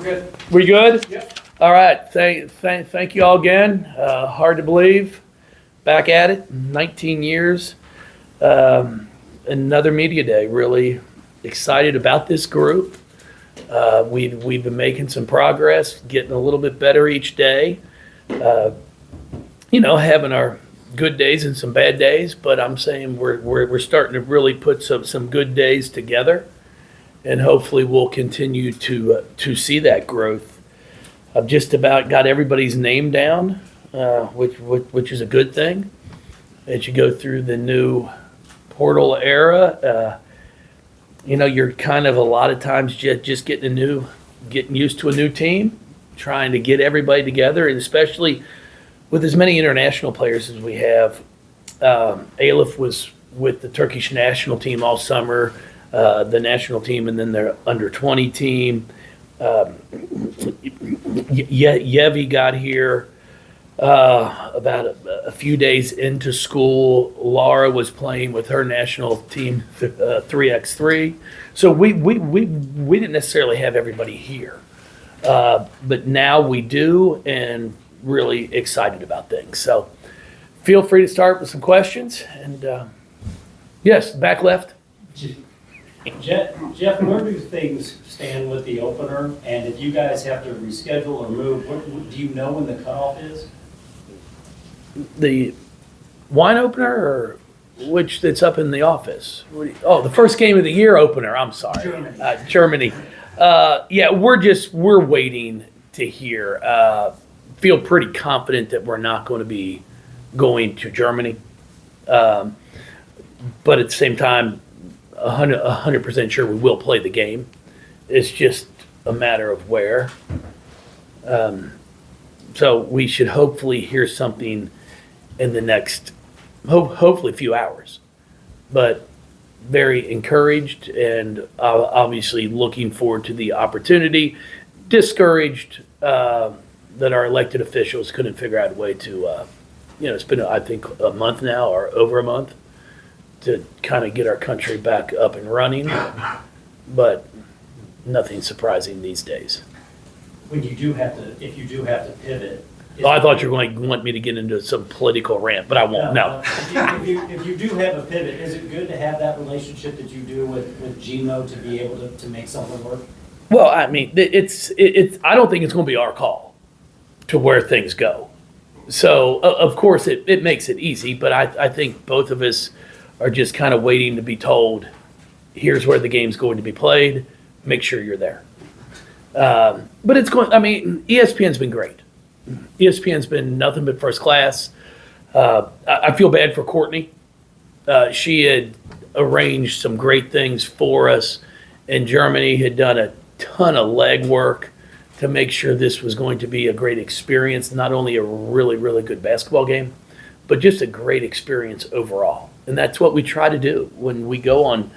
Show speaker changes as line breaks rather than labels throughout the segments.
Good.
We good?
Yep.
All right. Thank you all again. Hard to believe. Back at it. 19 years. Another media day. Really excited about this group. We've been making some progress, getting a little bit better each day. Having our good days and some bad days, but I'm saying we're starting to really put some good days together, and hopefully we'll continue to see that growth. I've just about got everybody's name down, which is a good thing. As you go through the new portal era, you're kind of a lot of times just getting used to a new team, trying to get everybody together, and especially with as many international players as we have. Aleph was with the Turkish national team all summer, the national team, and then their under 20 team. Yevi got here about a few days into school. Laura was playing with her national team 3x3. So we didn't necessarily have everybody here, but now we do, and really excited about things. So feel free to start with some questions. And yes, back left.
Jeff, where do things stand with the opener? And if you guys have to reschedule or move, do you know when the cutoff is?
The wine opener, or which that's up in the office? The first game of the year opener. I'm sorry. Germany. Yeah, we're waiting to hear. Feel pretty confident that we're not going to be going to Germany. But at the same time, 100% sure we will play the game. It's just a matter of where. So we should hopefully hear something in the next, hopefully few hours. But very encouraged, and obviously looking forward to the opportunity. Discouraged that our elected officials couldn't figure out a way to, it's been, I think, a month now, or over a month, to kind of get our country back up and running. But nothing surprising these days.
If you do have to pivot.
I thought you were going to want me to get into some political rant, but I won't. No.
If you do have a pivot, is it good to have that relationship that you do with Gmo to be able to make something work?
Well, I mean, it's. I don't think it's going to be our call to where things go. So, of course, it makes it easy, but I think both of us are just kind of waiting to be told, here's where the game's going to be played, make sure you're there. But it's going, ESPN's been great. ESPN's been nothing but first class. I feel bad for Courtney. She had arranged some great things for us in Germany, had done a ton of legwork to make sure this was going to be a great experience, not only a really, really good basketball game, but just a great experience overall. And that's what we try to do when we go on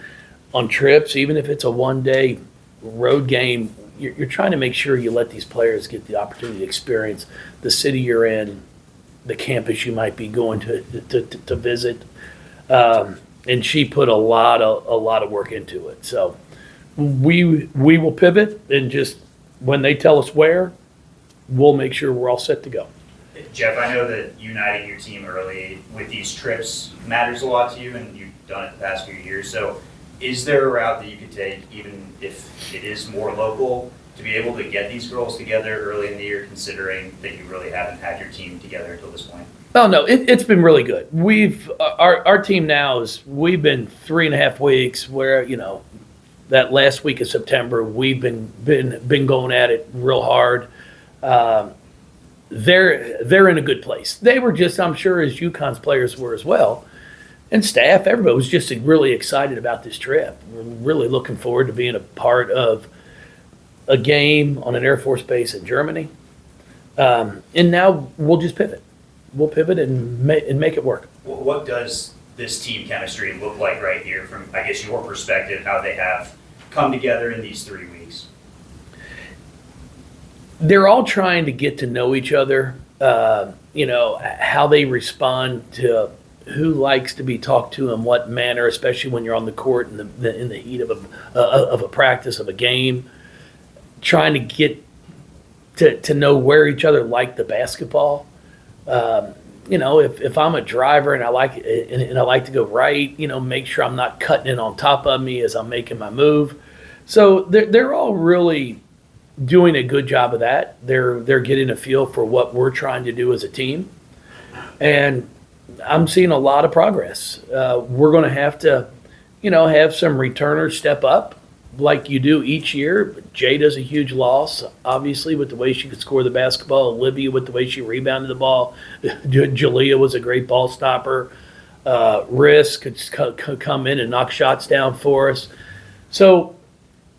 trips, even if it's a one-day road game. You're trying to make sure you let these players get the opportunity to experience the city you're in, the campus you might be going to visit. And she put a lot of work into it. So we will pivot, and just when they tell us where, we'll make sure we're all set to go.
Jeff, I know that uniting your team early with these trips matters a lot to you, and you've done it the past few years. So is there a route that you could take, even if it is more local, to be able to get these girls together early in the year, considering that you really haven't had your team together until this point?
Oh, no, it's been really good. Our team now we've been 3.5 weeks where, that last week of September, we've been going at it real hard. They're in a good place. They were just, I'm sure, as UConn's players were as well, and staff, everybody was just really excited about this trip. We're really looking forward to being a part of a game on an Air Force base in Germany. And now we'll just pivot. We'll pivot and make it work.
What does this team chemistry look like right here from, I guess, your perspective, how they have come together in these 3 weeks?
They're all trying to get to know each other, how they respond to who likes to be talked to in what manner, especially when you're on the court in the heat of a practice, of a game. Trying to get to know where each other like the basketball. If I'm a driver and I like to go right, make sure I'm not cutting in on top of me as I'm making my move. So they're all really doing a good job of that. They're getting a feel for what we're trying to do as a team, and I'm seeing a lot of progress. We're going to have to, have some returners step up like you do each year. Jada's a huge loss, obviously, with the way she could score the basketball. Olivia with the way she rebounded the ball. Jalea was a great ball stopper. Riss could come in and knock shots down for us. So,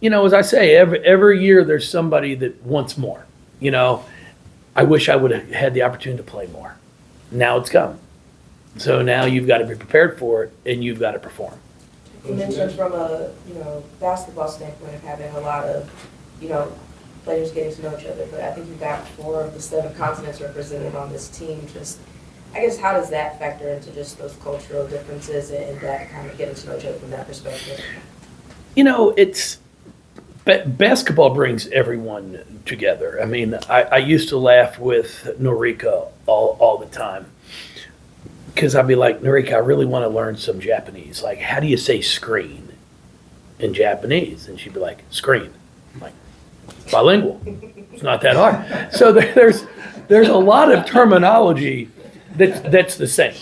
as I say, every year there's somebody that wants more. I wish I would have had the opportunity to play more. Now it's come. So now you've got to be prepared for it, and you've got to perform.
You mentioned from a, basketball standpoint of having a lot of, players getting to know each other, but I think you've got 4 of the 7 continents represented on this team. Just, I guess, how does that factor into just those cultural differences and that kind of getting to know each other from that perspective?
It's basketball brings everyone together. I mean, I used to laugh with Norika all the time because I'd be like, Norika, I really want to learn some Japanese. Like, how do you say screen in Japanese? And she'd be like, screen. I'm like, bilingual. It's not that hard. So there's a lot of terminology that's the same.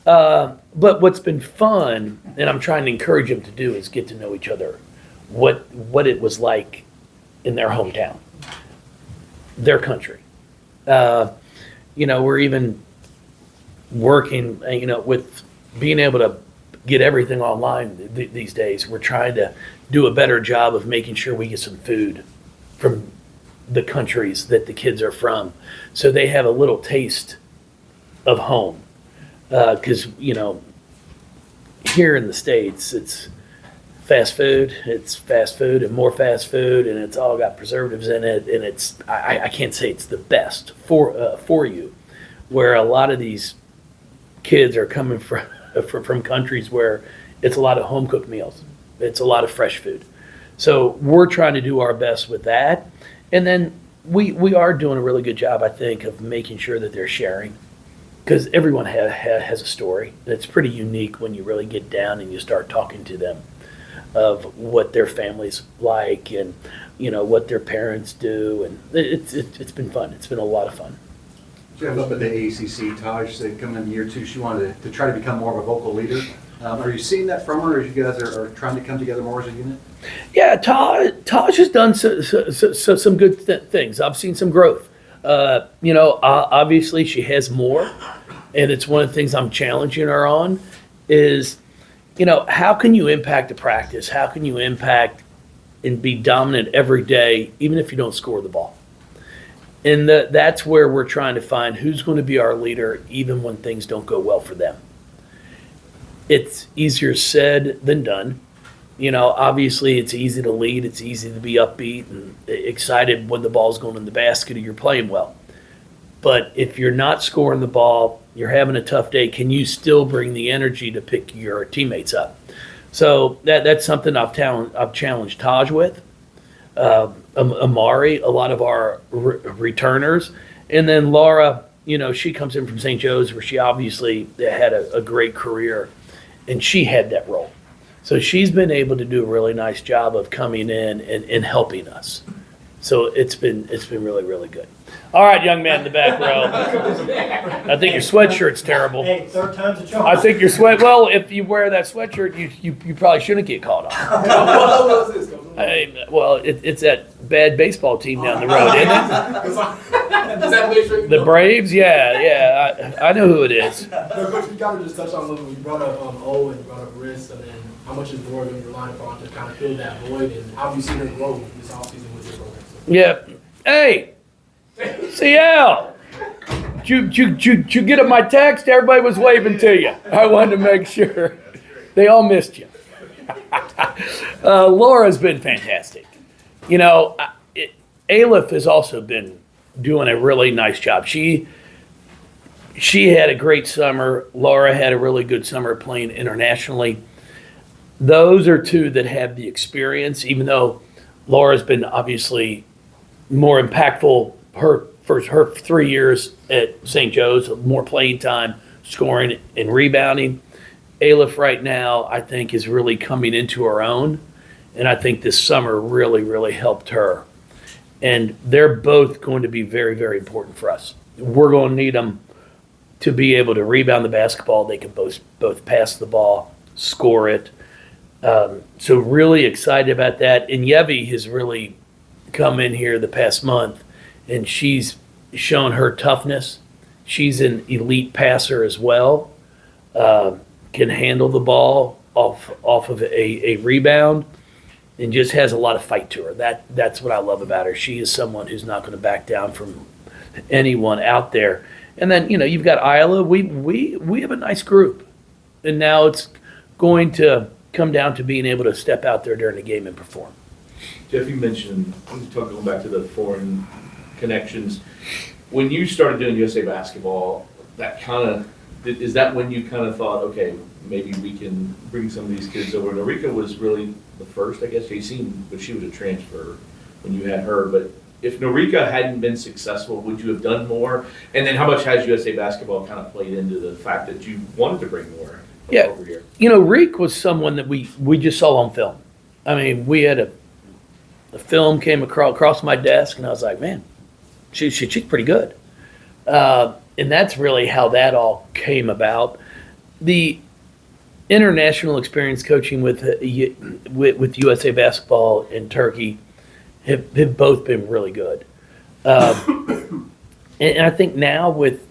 But what's been fun, and I'm trying to encourage them to do, is get to know each other. What it was like in their hometown, their country. We're even working, with being able to get everything online these days. We're trying to do a better job of making sure we get some food from the countries that the kids are from, so they have a little taste of home. Because, here in the States, it's fast food and more fast food, and it's all got preservatives in it, and I can't say it's the best for you, where a lot of these kids are coming from countries where it's a lot of home cooked meals, it's a lot of fresh food. So we're trying to do our best with that, and then we are doing a really good job, I think, of making sure that they're sharing, because everyone has a story that's pretty unique when you really get down and you start talking to them of what their family's like and what their parents do, and it's been fun. It's been a lot of fun.
Jeff, up at the AACC, Taj said coming in year 2 she wanted to try to become more of a vocal leader. Are you seeing that from her, as you guys are trying to come together more as a unit?
Yeah, Taj has done some good things. I've seen some growth. Obviously she has more, and it's one of the things I'm challenging her on is, how can you impact a practice? How can you impact and be dominant every day, even if you don't score the ball? And that's where we're trying to find who's going to be our leader, even when things don't go well for them. It's easier said than done. Obviously it's easy to lead. It's easy to be upbeat and excited when the ball's going in the basket or you're playing well. But if you're not scoring the ball, you're having a tough day, can you still bring the energy to pick your teammates up? So that's something I've challenged Taj with. Amari, a lot of our returners. And then Laura, she comes in from St. Joe's, where she obviously had a great career, and she had that role. So she's been able to do a really nice job of coming in and helping us. So it's been really, really good. All right, young man in the back row. I think your sweatshirt's terrible.
Hey, 3rd time's a charm.
I think well, if you wear that sweatshirt, you probably shouldn't get called on. It's that bad baseball team down the road, isn't it? The Braves? Yeah. I know who it is.
Coach, you kind of just touched on a little. You brought up O and you brought up Riss, and then how much is Laura going to rely upon to kind of fill that void, and how have you seen her grow this offseason with your program?
Yeah. Hey, CL, did you get my text? Everybody was waving to you. I wanted to make sure. They all missed you. Laura's been fantastic. Aleph has also been doing a really nice job. She had a great summer. Laura had a really good summer playing internationally. Those are 2 that have the experience, even though Laura's been obviously more impactful her 3 years at St. Joe's, more playing time, scoring and rebounding. Aleph right now, I think, is really coming into her own. And I think this summer really, really helped her. And they're both going to be very, very important for us. We're going to need them to be able to rebound the basketball. They can both pass the ball, score it. So really excited about that. And Yevi has really come in here the past month, and she's shown her toughness. She's an elite passer as well. Can handle the ball off of a rebound, and just has a lot of fight to her. That's what I love about her. She is someone who's not going to back down from anyone out there. And then, you've got Isla. We have a nice group. And now it's going to come down to being able to step out there during the game and perform.
Jeff, you mentioned, going back to the foreign connections. When you started doing USA Basketball, is that when you kind of thought, okay, maybe we can bring some of these kids over? Norika was really the first, I guess. But she was a transfer when you had her. But if Norika hadn't been successful, would you have done more? And then how much has USA Basketball kind of played into the fact that you wanted to bring more over here?
Reek was someone that we just saw on film. I mean, we had the film came across my desk, and I was like, man, she's pretty good. And that's really how that all came about. The international experience coaching with USA Basketball in Turkey have both been really good. And I think now with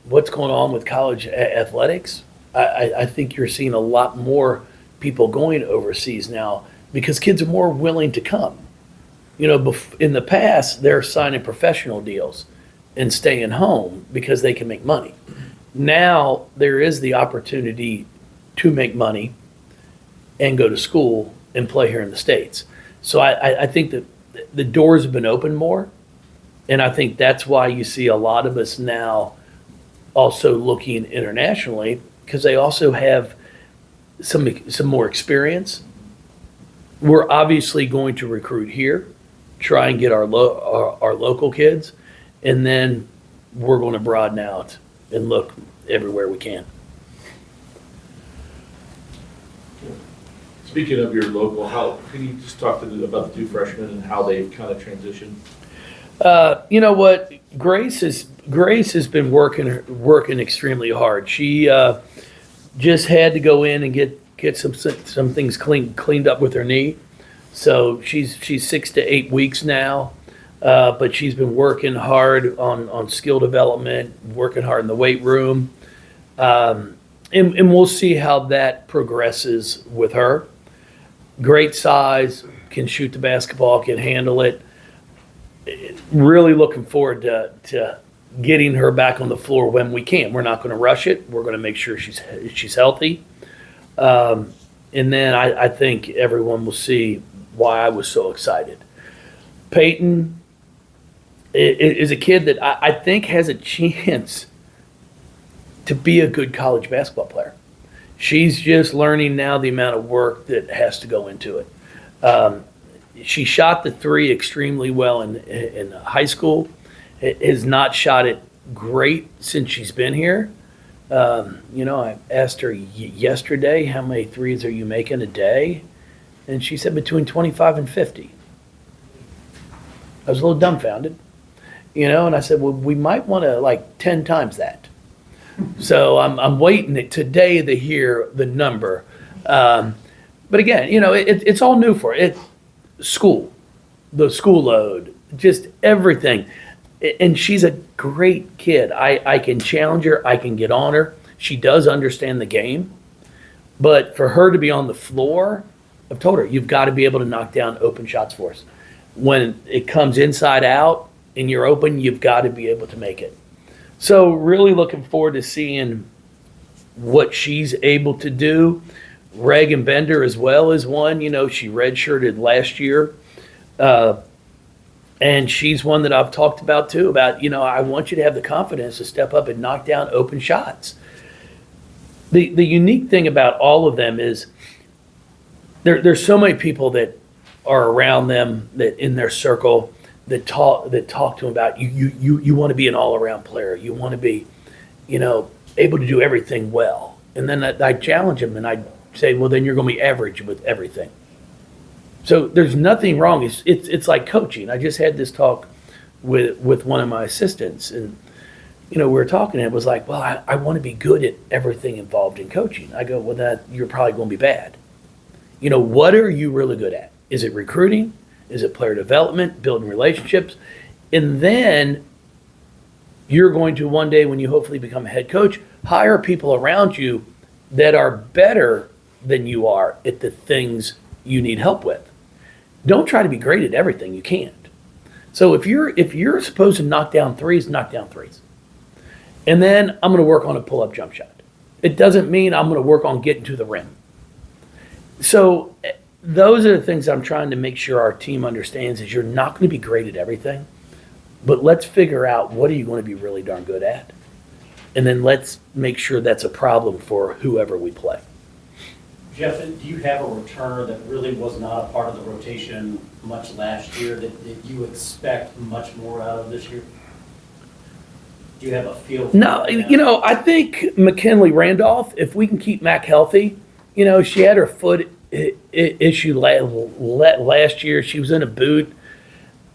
what's going on with college athletics, I think you're seeing a lot more people going overseas now because kids are more willing to come. In the past, they're signing professional deals and staying home because they can make money. Now there is the opportunity to make money and go to school and play here in the States. So I think that the doors have been opened more, and I think that's why you see a lot of us now also looking internationally, because they also have some more experience. We're obviously going to recruit here, try and get our local kids, and then we're going to broaden out and look everywhere we can.
Speaking of your local, can you just talk about the two freshmen and how they've kind of transitioned?
You know what? Grace has been working extremely hard. She just had to go in and get some things cleaned up with her knee. So she's 6 to 8 weeks now, but she's been working hard on skill development, working hard in the weight room, and we'll see how that progresses with her. Great size, can shoot the basketball, can handle it. Really looking forward to getting her back on the floor when we can. We're not going to rush it. We're going to make sure she's healthy. And then I think everyone will see why I was so excited. Peyton is a kid that I think has a chance to be a good college basketball player. She's just learning now the amount of work that has to go into it. She shot the three extremely well in high school. Has not shot it great since she's been here. I asked her yesterday, how many threes are you making a day? And she said between 25 and 50. I was a little dumbfounded, and I said, well, we might want to 10 times that. So I'm waiting today to hear the number. But again, it's all new for it. School, the school load, just everything. And she's a great kid. I can challenge her. I can get on her. She does understand the game. But for her to be on the floor, I've told her, you've got to be able to knock down open shots for us. When it comes inside out and you're open, you've got to be able to make it. So really looking forward to seeing what she's able to do. Reagan Bender as well is one. She redshirted last year. And she's one that I've talked about too, about, I want you to have the confidence to step up and knock down open shots. The unique thing about all of them is there's so many people that are around them, that in their circle, that talk to him about you want to be an all-around player. You want to be, able to do everything well. And then I challenge him and I say, well, then you're going to be average with everything. So there's nothing wrong. It's like coaching. I just had this talk with one of my assistants, and we were talking, and it was like, well, I want to be good at everything involved in coaching. I go, well, that you're probably going to be bad. What are you really good at? Is it recruiting? Is it player development, building relationships? And then you're going to one day, when you hopefully become a head coach, hire people around you that are better than you are at the things you need help with. Don't try to be great at everything. You can't. So if you're supposed to knock down threes, knock down threes. And then I'm going to work on a pull-up jump shot. It doesn't mean I'm going to work on getting to the rim. So those are the things I'm trying to make sure our team understands, is you're not going to be great at everything, but let's figure out what are you going to be really darn good at. And then let's make sure that's a problem for whoever we play.
Jeff, do you have a returner that really was not a part of the rotation much last year that you expect much more out of this year? Do you have a feel for
No,
that?
I think McKinley Randolph, if we can keep Mac healthy, she had her foot issue last year. She was in a boot.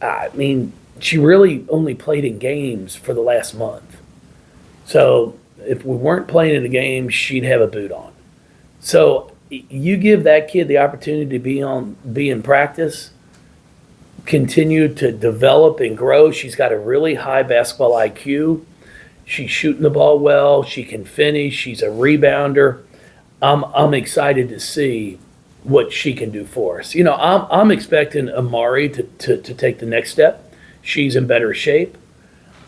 I mean, she really only played in games for the last month. So if we weren't playing in the game, she'd have a boot on. So you give that kid the opportunity to be in practice, continue to develop and grow. She's got a really high basketball IQ. She's shooting the ball well. She can finish. She's a rebounder. I'm excited to see what she can do for us. I'm expecting Amari to take the next step. She's in better shape.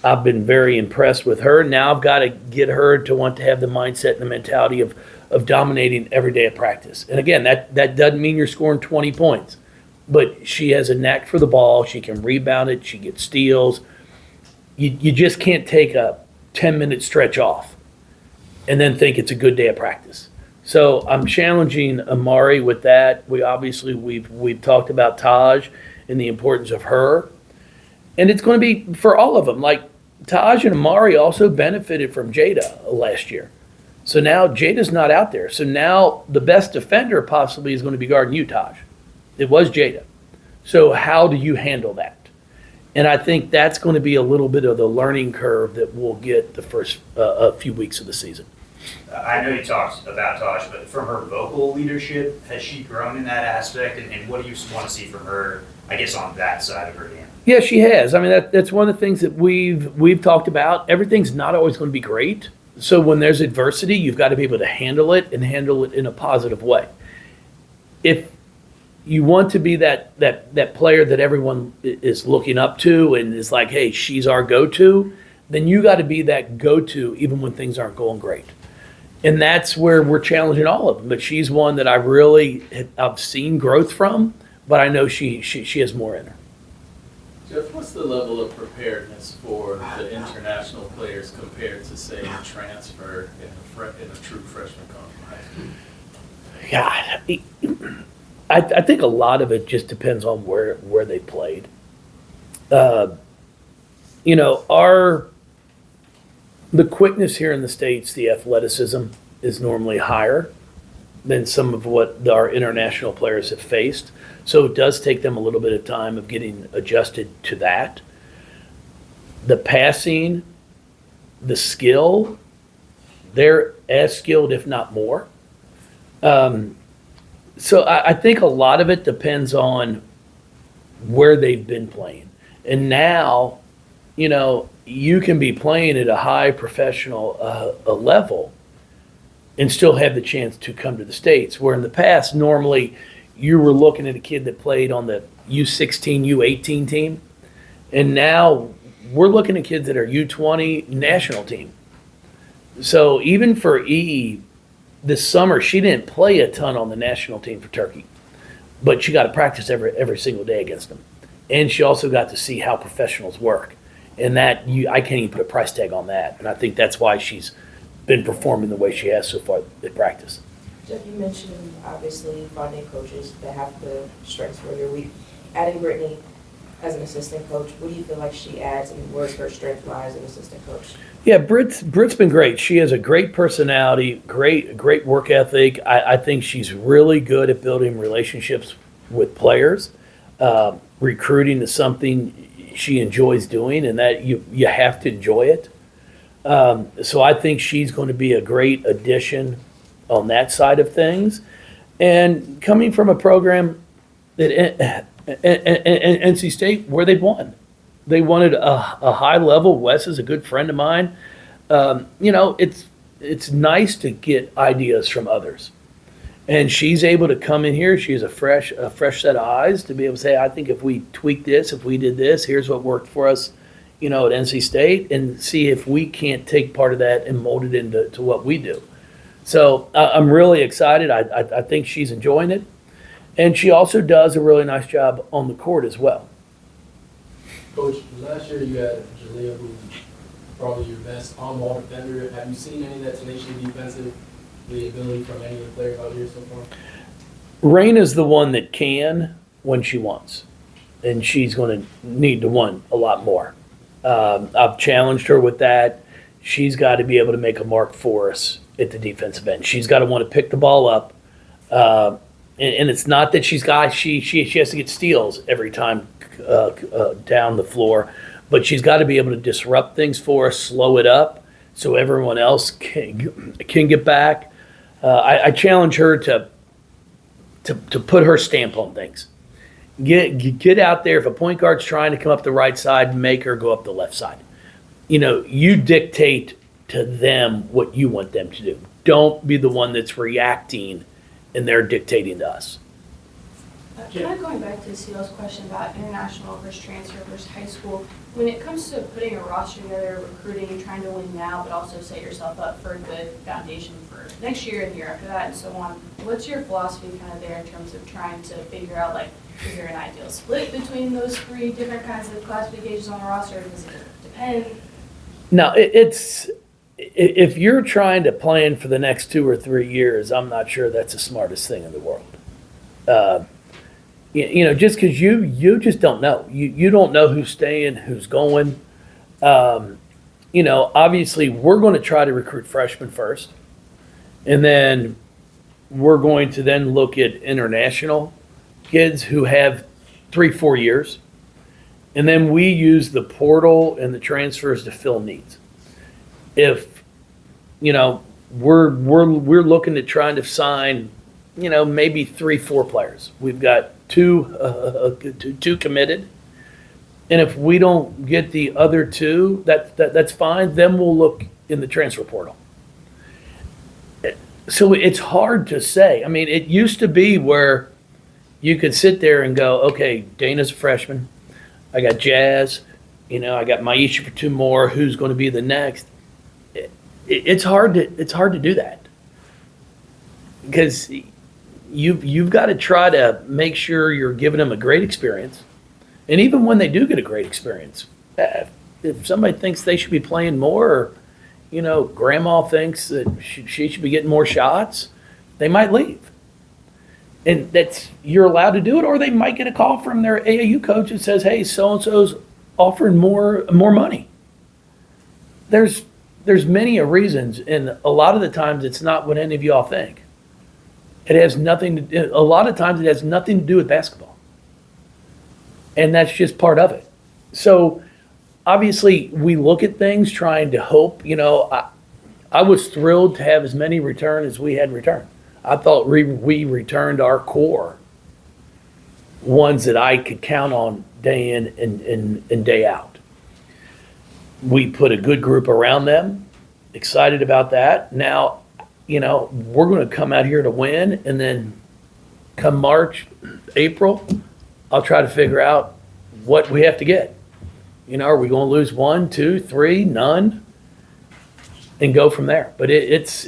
I've been very impressed with her. Now I've got to get her to want to have the mindset and the mentality of dominating every day at practice. And again, that doesn't mean you're scoring 20 points, but she has a knack for the ball. She can rebound it. She gets steals. You just can't take a 10-minute stretch off and then think it's a good day of practice. So I'm challenging Amari with that. We've talked about Taj and the importance of her. And it's going to be for all of them. Like Taj and Amari also benefited from Jada last year. So now Jada's not out there. So now the best defender possibly is going to be guarding you, Taj. It was Jada. So how do you handle that? And I think that's going to be a little bit of the learning curve that we'll get the first a few weeks of the season.
I know you talked about Tosh, but from her vocal leadership, has she grown in that aspect? And what do you want to see from her, I guess, on that side of her game?
Yeah, she has. I mean, that's one of the things that we've talked about. Everything's not always going to be great. So when there's adversity, you've got to be able to handle it and handle it in a positive way. If you want to be that player that everyone is looking up to and is like, hey, she's our go-to, then you got to be that go-to even when things aren't going great. And that's where we're challenging all of them. But she's one that I've seen growth from, but I know she has more in her.
Jeff, what's the level of preparedness for the international players compared to, say, a transfer in a true freshman come from high school?
God, I think a lot of it just depends on where they played. The quickness here in the States, the athleticism is normally higher than some of what our international players have faced. So it does take them a little bit of time of getting adjusted to that. The passing, the skill, they're as skilled, if not more. So I think a lot of it depends on where they've been playing. And now, you can be playing at a high professional level and still have the chance to come to the States, where in the past, normally you were looking at a kid that played on the U16, U18 team. And now we're looking at kids that are U20 national team. So even for E, this summer, she didn't play a ton on the national team for Turkey, but she got to practice every single day against them. And she also got to see how professionals work. And that I can't even put a price tag on that. And I think that's why she's been performing the way she has so far in practice.
Jeff, you mentioned obviously finding coaches that have the strengths where you're weak. Adding Brittany, as an assistant coach? What do you feel like she adds, and where's her strength lies as an assistant coach?
Yeah, Britt's been great. She has a great personality, great work ethic. I think she's really good at building relationships with players. Recruiting is something she enjoys doing, and that you have to enjoy it. So I think she's going to be a great addition on that side of things. And coming from a program that NC State where they've won. They wanted a high level. Wes is a good friend of mine. It's nice to get ideas from others. And she's able to come in here. She has a fresh set of eyes to be able to say, I think if we tweak this, if we did this, here's what worked for us, at NC State, and see if we can't take part of that and mold it into what we do. So I'm really excited. I think she's enjoying it. And she also does a really nice job on the court as well.
Coach, last year you had Jalea, who probably your best on-ball defender. Have you seen any of that tenacious defensive ability from any of the players out here so far?
Raina's the one that can when she wants, and she's going to need to want a lot more. I've challenged her with that. She's got to be able to make a mark for us at the defensive end. She's got to want to pick the ball up. And it's not that she has to get steals every time down the floor, but she's got to be able to disrupt things for us, slow it up, so everyone else can get back. I challenge her to put her stamp on things. Get out there. If a point guard's trying to come up the right side, make her go up the left side. You dictate to them what you want them to do. Don't be the one that's reacting and they're dictating to us.
Kind of going back to Ceo's question about international versus transfer versus high school, when it comes to putting a roster together, recruiting, and trying to win now, but also set yourself up for a good foundation for next year and the year after that and so on, what's your philosophy kind of there in terms of trying to figure out, is there an ideal split between those three different kinds of classifications on the roster? Does it depend?
No, if you're trying to plan for the next 2 or 3 years, I'm not sure that's the smartest thing in the world. Just because you just don't know. You don't know who's staying, who's going. Obviously, we're going to try to recruit freshmen first. And then we're going to then look at international kids who have 3-4 years. And then we use the portal and the transfers to fill needs. If we're looking at trying to sign, maybe 3-4 players. We've got two committed, and if we don't get the other 2, that's fine. Then we'll look in the transfer portal. So it's hard to say. I mean, it used to be where you could sit there and go, okay, Dana's a freshman. I got Jazz. I got Maisha for 2 more. Who's going to be the next? It's hard to do that because you've got to try to make sure you're giving them a great experience, and even when they do get a great experience, if somebody thinks they should be playing more, or grandma thinks that she should be getting more shots, they might leave, and you're allowed to do it, or they might get a call from their AAU coach that says, "Hey, so and so's offering more money." There's many reasons, and a lot of the times it's not what any of y'all think. A lot of times it has nothing to do with basketball. And that's just part of it. So obviously we look at things trying to hope, I was thrilled to have as many return as we had returned. I thought we returned our core, ones that I could count on day in and day out. We put a good group around them, excited about that. Now, we're going to come out here to win, and then come March, April, I'll try to figure out what we have to get. Are we going to lose 1, 2, 3, none, and go from there? But it's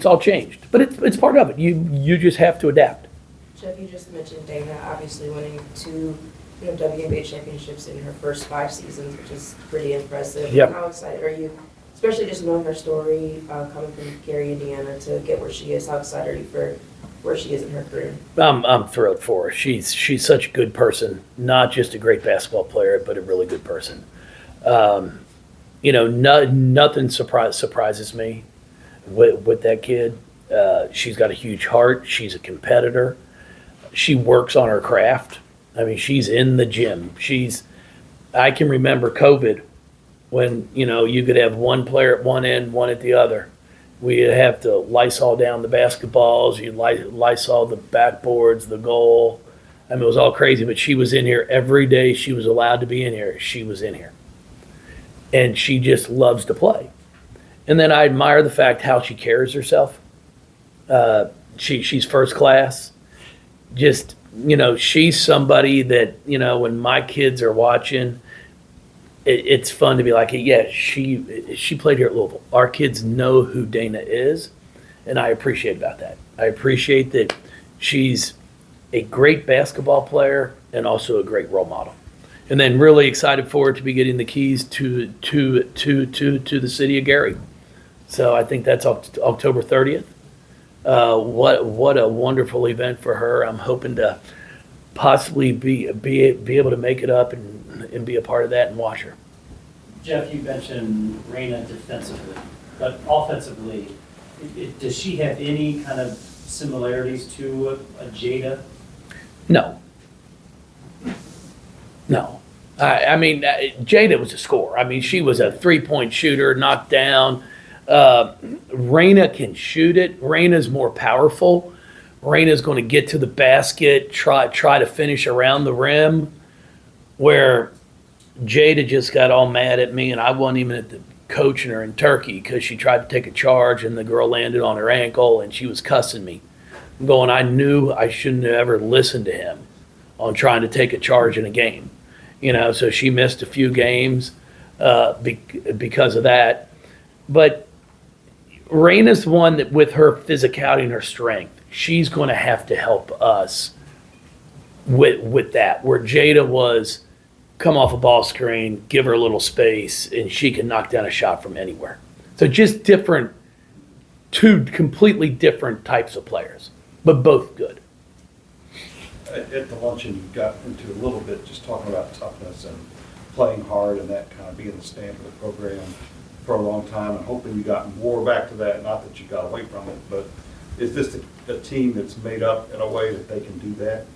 all changed. But it's part of it. You just have to adapt.
Jeff, you just mentioned Dana obviously winning 2 WNBA championships in her first 5 seasons, which is pretty impressive.
Yep.
How excited are you, especially just knowing her story, coming from Gary, Indiana, to get where she is? How excited are you for where she is in her career?
I'm thrilled for her. She's such a good person, not just a great basketball player, but a really good person. Nothing surprises me with that kid. She's got a huge heart. She's a competitor. She works on her craft. I mean, she's in the gym. I can remember COVID when, you could have one player at one end, one at the other. We'd have to Lysol down the basketballs, you'd Lysol the backboards, the goal. I mean, it was all crazy, but she was in here every day she was allowed to be in here. She was in here. And she just loves to play. And then I admire the fact how she carries herself. She's first class. Just, she's somebody that, when my kids are watching, it's fun to be like, yeah, she played here at Louisville. Our kids know who Dana is, and I appreciate about that. I appreciate that she's a great basketball player and also a great role model. And then really excited for her to be getting the keys to the city of Gary. So I think that's October 30th. What a wonderful event for her. I'm hoping to possibly be able to make it up and be a part of that and watch her.
Jeff, you mentioned Raina defensively, but offensively, does she have any kind of similarities to a Jada?
No. I mean, Jada was a scorer. I mean, she was a three-point shooter, knocked down. Raina can shoot it. Raina's more powerful. Raina's going to get to the basket, try to finish around the rim, where Jada just got all mad at me, and I wasn't even at the coaching her in Turkey because she tried to take a charge, and the girl landed on her ankle, and she was cussing me. I'm going, I knew I shouldn't have ever listened to him on trying to take a charge in a game. So she missed a few games because of that. But Raina's the one that, with her physicality and her strength, she's going to have to help us with that. Where Jada was, come off a ball screen, give her a little space, and she can knock down a shot from anywhere. So just two completely different types of players, but both good.
At the luncheon, you got into a little bit just talking about toughness and playing hard and that kind of being the standard of the program for a long time, and hoping you got more back to that. Not that you got away from it, but is this a team that's made up in a way that they can do that?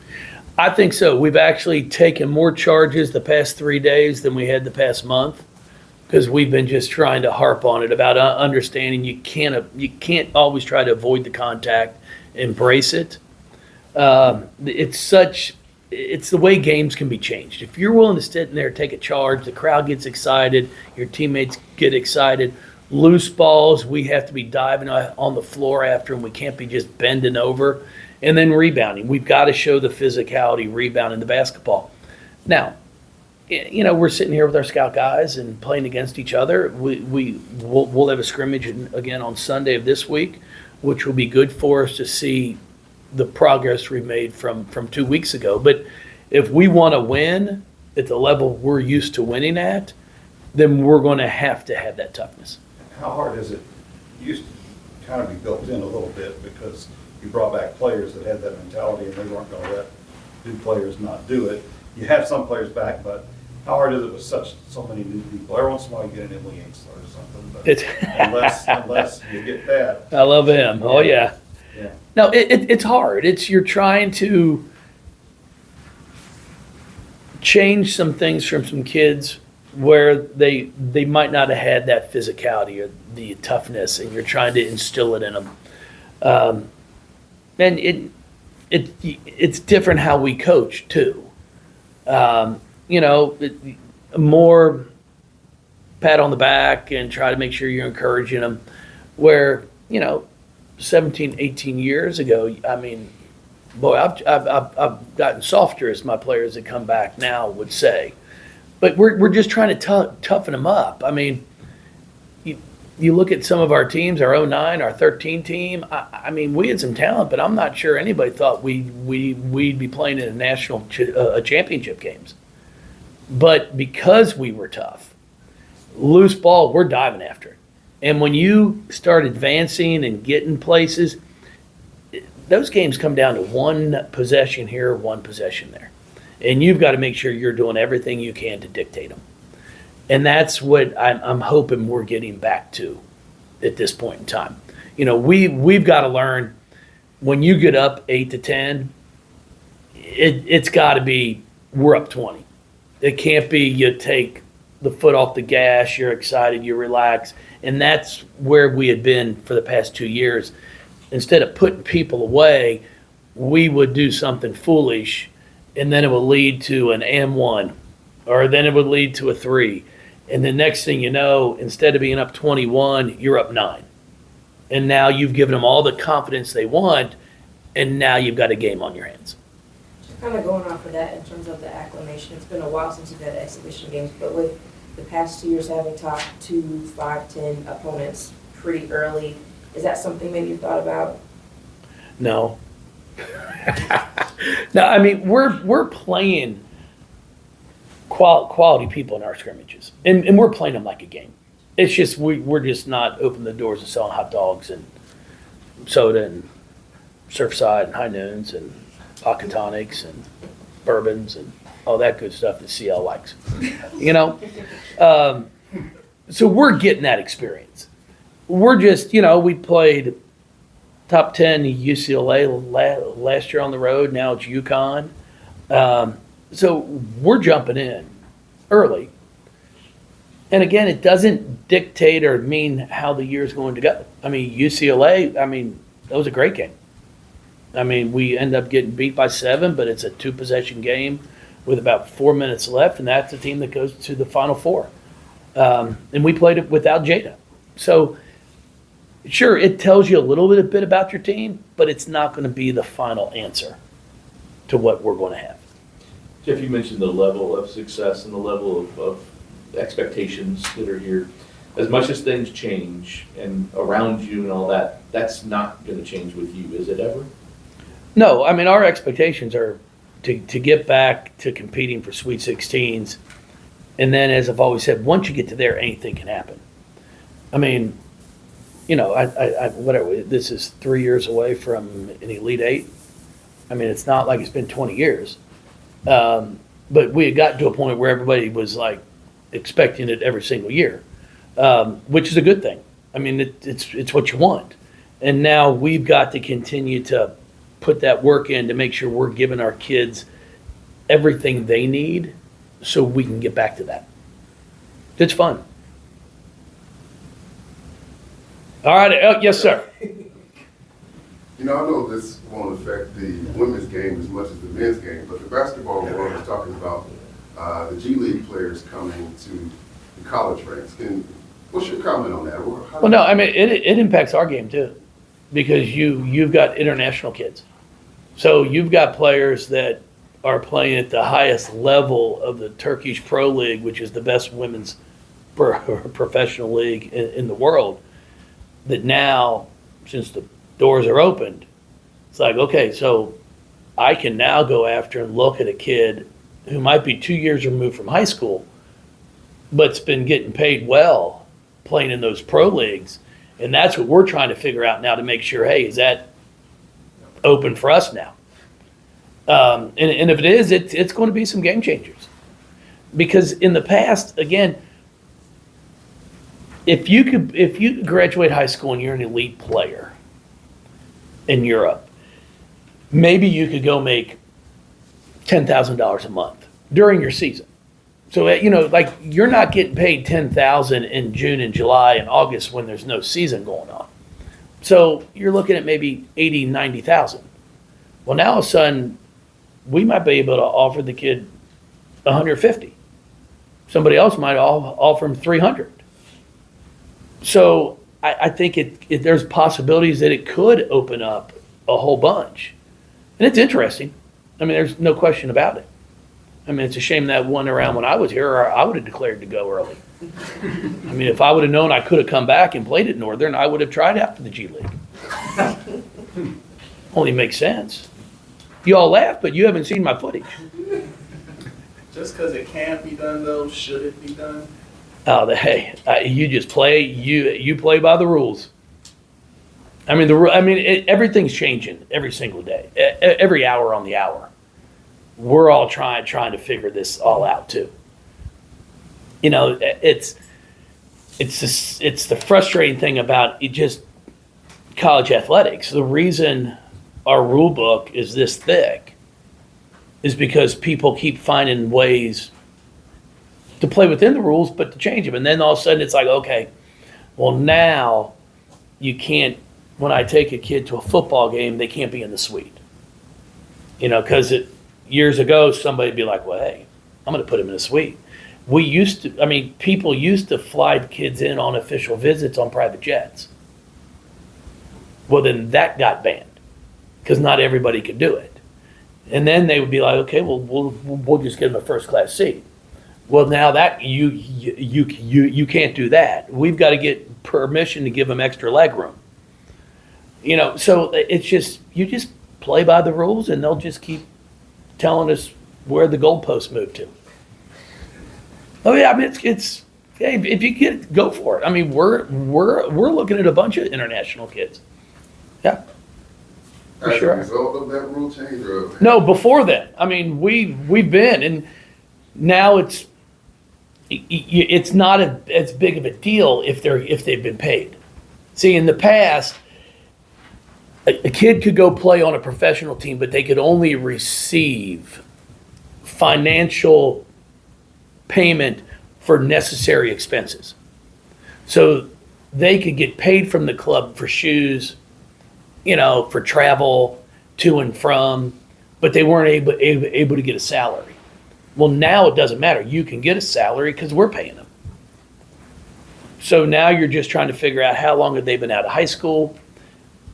I think so. We've actually taken more charges the past 3 days than we had the past month, because we've been just trying to harp on it about understanding you can't always try to avoid the contact, embrace it. It's the way games can be changed. If you're willing to sit in there, take a charge, the crowd gets excited, your teammates get excited. Loose balls, we have to be diving on the floor after, and we can't be just bending over. And then rebounding. We've got to show the physicality, rebounding the basketball. Now, we're sitting here with our scout guys and playing against each other. We'll have a scrimmage again on Sunday of this week, which will be good for us to see the progress we made from 2 weeks ago. But if we want to win at the level we're used to winning at, then we're going to have that toughness.
How hard is it? It used to kind of be built in a little bit because you brought back players that had that mentality and they weren't going to let new players not do it. You have some players back, but how hard is it with so many new people? Every once in a while you get an Emily Ainsler or something, but unless you get that.
I love him. Oh, yeah.
Yeah.
No, it's hard. You're trying to change some things from some kids where they might not have had that physicality or the toughness, and you're trying to instill it in them. And it's different how we coach too. More pat on the back and try to make sure you're encouraging them. Where 17, 18 years ago, I mean, boy, I've gotten softer, as my players that come back now would say. But we're just trying to toughen them up. I mean, you look at some of our teams, our 09, our 13 team. I mean, we had some talent, but I'm not sure anybody thought we'd be playing in a national championship games. But because we were tough, loose ball, we're diving after it. And when you start advancing and getting places, those games come down to one possession here, one possession there. And you've got to make sure you're doing everything you can to dictate them. And that's what I'm hoping we're getting back to at this point in time. You know, we've got to learn when you get up 8-10, it's got to be we're up 20. It can't be you take the foot off the gas, you're excited, you relax. And that's where we had been for the past 2 years. Instead of putting people away, we would do something foolish, and then it would lead to an and one, or then it would lead to a 3. And the next thing you know, instead of being up 21, you're up 9. And now you've given them all the confidence they want, and now you've got a game on your hands.
Kind of going off of that in terms of the acclimation, it's been a while since you've had exhibition games, but with the past 2 years having top 2, 5, 10 opponents pretty early, is that something maybe you've thought about?
No. No, I mean, we're playing quality people in our scrimmages, and we're playing them like a game. It's just we're just not opening the doors and selling hot dogs and soda and Surfside and High Noons and vodka tonics and bourbons and all that good stuff that CL likes, you know? So we're getting that experience. We're just, you know, we played top 10 UCLA last year on the road. Now it's UConn. So we're jumping in early. And again, it doesn't dictate or mean how the year's going to go. I mean, UCLA, that was a great game. I mean, we end up getting beat by 7, but it's a 2-possession game with about 4 minutes left, and that's the team that goes to the Final Four. And we played it without Jada. So, sure, it tells you a little bit about your team, but it's not going to be the final answer to what we're going to have.
Jeff, you mentioned the level of success and the level of expectations that are here. As much as things change and around you and all that, that's not going to change with you, is it ever?
No, I mean, our expectations are to get back to competing for Sweet 16s. And then, as I've always said, once you get to there, anything can happen. I mean, you know, whatever, this is 3 years away from an Elite 8. I mean, it's not like it's been 20 years. But we had gotten to a point where everybody was like expecting it every single year, which is a good thing. I mean, it's what you want. And now we've got to continue to put that work in to make sure we're giving our kids everything they need so we can get back to that. It's fun. All right. Yes, sir.
You know, I know this won't affect the women's game as much as the men's game, but the basketball world is talking about the G League players coming to the college ranks. What's your comment on that?
Well, no, I mean, it impacts our game too, because you've got international kids. So you've got players that are playing at the highest level of the Turkish Pro League, which is the best women's professional league in the world, that now, since the doors are opened, it's like, okay, so I can now go after and look at a kid who might be 2 years removed from high school, but's been getting paid well playing in those pro leagues. And that's what we're trying to figure out now to make sure, hey, is that open for us now? And if it is, it's going to be some game changers. Because in the past, again, if you graduate high school and you're an elite player in Europe, maybe you could go make $10,000 a month during your season. So, you know, like, you're not getting paid $10,000 in June and July and August when there's no season going on. So you're looking at maybe $80,000, $90,000. Well, now all of a sudden, we might be able to offer the kid $150,000. Somebody else might offer him $300,000. So I think there's possibilities that it could open up a whole bunch. And it's interesting. I mean, there's no question about it. I mean, it's a shame that one around when I was here, or I would have declared to go early. I mean, if I would have known I could have come back and played at Northern, I would have tried out for the G League. Only makes sense. You all laugh, but you haven't seen my footage.
Just because it can be done, though, should it be done?
Oh, hey, you just play. You play by the rules. I mean, everything's changing every single day, every hour on the hour. We're all trying to figure this all out too. You know, it's the frustrating thing about college athletics. The reason our rule book is this thick is because people keep finding ways to play within the rules, but to change them. And then all of a sudden it's like, okay, well now you can't, when I take a kid to a football game, they can't be in the suite. You know, because years ago, somebody'd be like, well, hey, I'm going to put him in a suite. People used to fly kids in on official visits on private jets. Well, then that got banned because not everybody could do it. And then they would be like, okay, well, we'll just give them a first class seat. Well, now that you can't do that. We've got to get permission to give them extra leg room. You know, so it's just, you just play by the rules and they'll just keep telling us where the goalposts move to. Oh yeah, I mean, it's hey, if you get it, go for it. I mean, we're looking at a bunch of international kids. Yeah. For
As a
sure.
result of that rule change, or?
No, before then. I mean, we've been, and now it's not as big of a deal if they've been paid. See, in the past, a kid could go play on a professional team, but they could only receive financial payment for necessary expenses. So they could get paid from the club for shoes, you know, for travel to and from, but they weren't able to get a salary. Well, now it doesn't matter. You can get a salary because we're paying them. So now you're just trying to figure out how long have they been out of high school?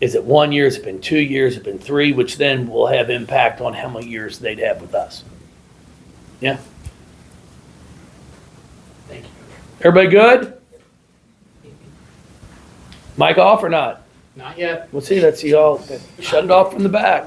Is it 1 year? Has it been 2 years? Has it been 3? Which then will have impact on how many years they'd have with us. Yeah.
Thank you.
Everybody good? Mic off or not?
Not yet.
Let's see. Let's see y'all. Shut it off from the back.